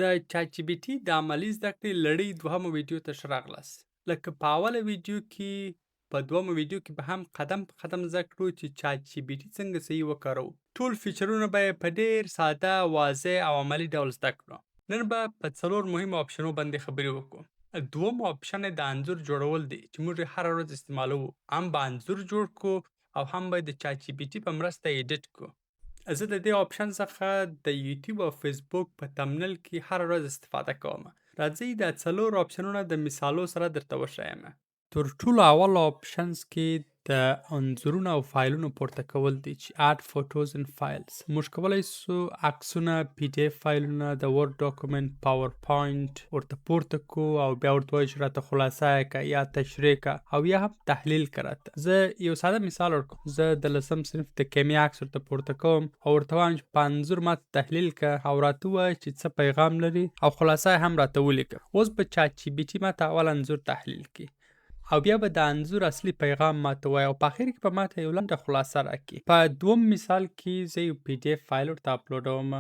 د چات جی پي ټي د عملي زده کړې لړۍ دوهمه ویډیو ته ښه راغلاست. لکه په اوله ویډیو کې په دوهمه ویډیو کې به هم قدم په قدم زده کړو چې چات جی پي ټي څنګه صحیح وکاروو. ټول فیچرونه به یې په ډېر ساده، واضح او عملي ډول زده کړو. نن به په څلور مهمو آپشنو باندې خبرې وکړو. دوم آپشن یې د انځور جوړول دی چې موږ یې هره ورځ استعمالوو. هم به انځور جوړ کړو او هم به د چات جی پي ټي په مرسته ایډیټ کړو. زه د دې آپشن څخه د یوټیوب او فیسبوک په تمنل کې هره ورځ استفاده کوم. راځئ دا څلور آپشنونه د مثالو سره درته وښیم. تر ټولو اول آپشنز کې د انځورونو او فایلونو پورته کول دي چې add photos and files. موږ کولی سو عکسونه، پی ډي اف فایلونه، د ورډ ډاکومنټ، پاور پوینټ ورته پورته کړو او بیا ورته ووایو چې راته خلاصه یې کړه یا تشریح کړه او یا هم تحلیل کړه راته. زه یو ساده مثال ورکوم. زه د لسم صنف د کیمیا عکس ورته پورته کوم او ورته وایم چې په انځور ماته تحلیل کړه او راته ووایه چې څه پیغام لري او خلاصه یې هم راته ولیکه. اوس به چات جي پي ټي ماته اول انځور تحلیل کړي او بیا به د انځور اصلي پیغام ماته وایي او په اخر کې به ماته یو لنډه خلاصه راکړي. په دوم مثال کې زه یو پی ډي اف فایل ورته اپلوډوم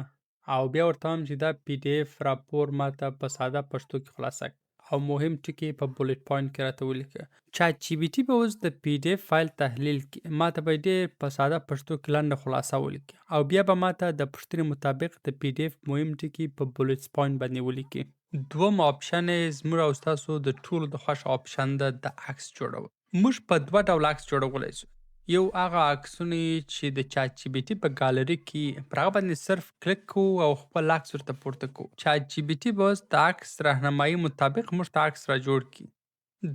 او بیا ورته وایم چې دا پی ډي اف راپور ماته په ساده پښتو کې خلاصه کړه او مهم ټکي په بولټ پوینټ کې راته ولیکه. چات جي پي ټي به اوس د پی ډي اف فایل تحلیل کړي. ماته به یې ډېر په ساده پښتو کې لنډه خلاصه ولیکي او بیا به ماته د پوښتنې مطابق د پی ډي اف مهم ټکي په بولټس پوینټ باندې ولیکي. دوم آپشن یې زموږ او ستاسو د ټولو د خوښ آپشن ده د عکس جوړول. موږ په دوه ډوله عکس جوړولی سو. یو هغه عکسونه چې د چات جي پي ټي په ګالري کې پر هغه باندې صرف کلیک کوو او خپل عکس ورته پورته کوو. چات جي پي ټي به اوس د عکس راهنمایي مطابق موږ ته عکس را جوړ کړي.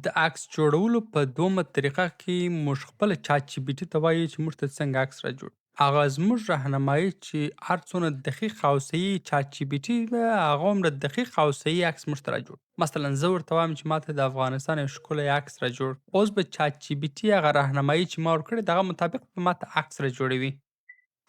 د عکس جوړولو په دومه طریقه کې موږ خپله چات جي پي ټي ته وایو چې موږ ته څنګه عکس را جوړ. هغه زموږ راهنمایي چې هر څونه دقیق او صحیح چات جي پي ټي ده هغه هومره دقیق او صحیح عکس موږ ته را جوړ. مثلا زه ورته وایم چې ماته د افغانستان یو ښکلی عکس را جوړ. اوس به چات جي پي ټي هغه راهنمایي چې ما ورکړې د هغه مطابق به ماته عکس را جوړوي.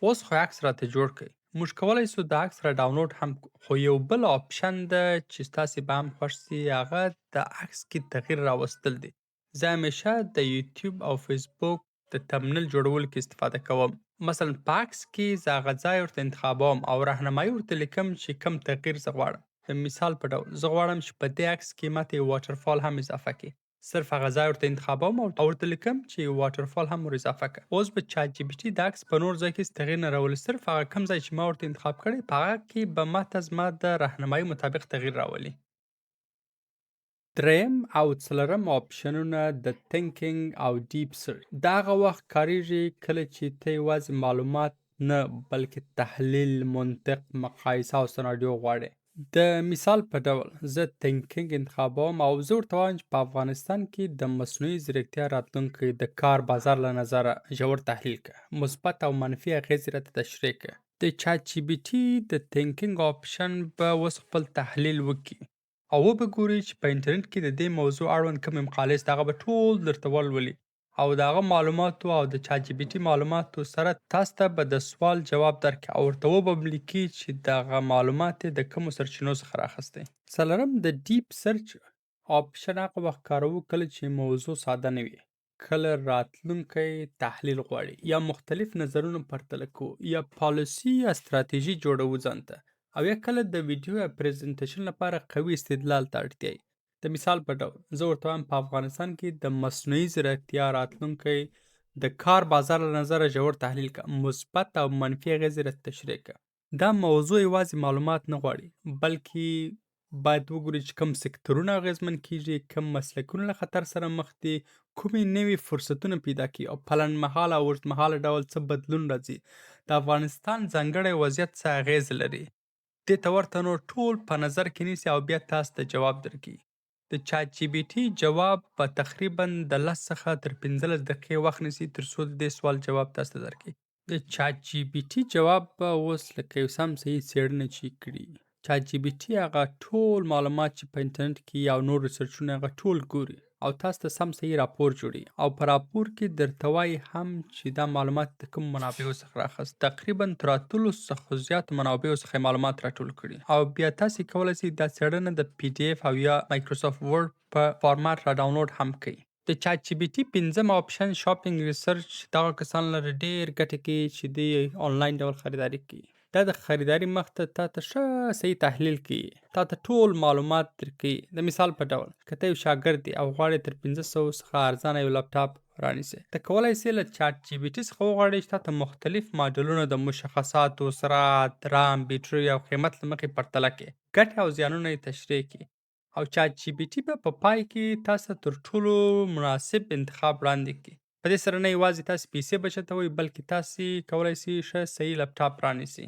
اوس خو عکس راته جوړ کړئ. موږ کولی سو د عکس را ډاونلوډ هم کړو. خو یو بل آپشن ده چې ستاسې به هم خوښ سي، هغه د عکس کې تغییر راوستل دي. زه همیشه د یوټیوب او فیسبوک د تمنل جوړولو کې استفاده کوم. مثلا په عکس کې زه هغه ځای ورته انتخابوم او راهنمایي ورته لیکم چې کوم تغییر زه غواړم. د مثال په ډول زه غواړم چې په دې عکس کې ماته یو واټرفال هم اضافه کړي. صرف هغه ځای ورته انتخابوم او ورته لیکم چې یو واټرفال هم ور اضافه کړه. اوس به چات جي پي ټي د عکس په نور ځای کې تغییر نه راولي. صرف هغه کوم ځای چې ما ورته انتخاب کړی په هغه کې به ماته زما د راهنمایي مطابق تغییر راولي. دریم او څلورم آپشنونه د تینکینګ او ډیپ سرچ. دا هغه وخت کاریږي کله چې ته یوازې معلومات نه بلکې تحلیل، منطق، مقایسه او سناریو غواړې. د مثال په ډول زه تینکینګ انتخابوم او زه ورته وایم چې په افغانستان کې د مصنوعي ځیرکتیا راتلونکی د کار بازار له نظره ژور تحلیل کړه. مثبت او منفي اغېزې راته تشریح کړه. د چات جي پي ټي د تینکینګ آپشن به اوس خپل تحلیل وکړي او وبه ګوري چې په انټرنیټ کې د دې موضوع اړوند کومې مقالې سته هغه به ټول درته ولولي او د هغه معلوماتو او د چات جي پي ټي معلوماتو سره تاسو ته به د سوال جواب درکړي او ورته وبه لیکي چې دغه معلومات یې د کومو سرچینو څخه راخیستی. څلورم د ډیپ سرچ آپشن هغه وخت کاروو کله چې موضوع ساده نه وي، کله راتلونکی تحلیل غواړي یا مختلف نظرونه پرتله کوو یا پالیسي یا ستراتیژي جوړوو ځان ته او یا کله د ویډیو یا پریزنټیشن لپاره قوي استدلال ته اړتیا وي. د مثال په ډول زه ورته وایم په افغانستان کې د مصنوعي ځیرکتیا راتلونکی د کار بازار له نظره ژور تحلیل کړه، مثبت او منفي اغېزې راته تشریح کړه. دا موضوع یوازې معلومات نه غواړي بلکې باید وګوري چې کوم سکتورونه اغېزمن کیږي، کوم مسلکونه له خطر سره مخ دي، کومې نوي فرصتونه پیدا کړي او په لنډمهاله او اوږدمهاله ډول څه بدلون راځي. د افغانستان ځانګړی وضعیت څه اغېز لري. دې ته ورته نور ټول په نظر کې نیسي او بیا تاسو ته جواب درکړي. د چات جي پي ټي جواب په تقریبا د 10 څخه تر 15 دقیقې وخت نیسي تر څو د دې سوال جواب تاسو ته درکړي. د چات جي پي ټي جواب به اوس لکه یو سم صحیح څېړنه چې کړي. چات جي پي ټي هغه ټول معلومات چې په انټرنیټ کې یا نور ریسرچونه هغه ټول ګوري او تاسو ته سم صحیح راپور جوړي او په راپور کې درته وایي هم چې دا معلومات د کوم منابعو څخه راخیست. تقریبا تر 8 څخه زیاتو منابعو څخه معلومات راټول کړي او بیا تاسو کولی شئ دا څېړنه د پی ډي اف او یا مایکروسافټ ورډ په فارمات را ډاونلوډ هم کړئ. د چات جي پي ټي پنځم آپشن شاپینګ ریسرچ دغه کسان لره ډېر ګټې کوي چې دوی آنلاین ډول خریداري کوي. دا د خریداري مخ ته ته ښه صحیح تحلیل کوي. تا ته ټول معلومات درکوي. د مثال په ډول که ته یو شاګرد یې او غواړې تر 500 څخه ارزانه یو لپټاپ رانیسې، ته کولی سې له چاټ جی پي ټي څخه وغواړې چې تا ته مختلف ماډلونه د مشخصاتو، سرعت، رام، بیټرۍ او قیمت له مخې پرتله کړي. ګټې او زیانونه یې تشریح کړي. او چاټ جی پي ټي به په پای کې تاسو ته تر ټولو مناسب انتخاب وړاندې کړي. په دې سره نه یوازې تاسې پیسې بچتوئ، بلکې تاسې کولی سئ ښه صحیح لپټاپ رانیسئ.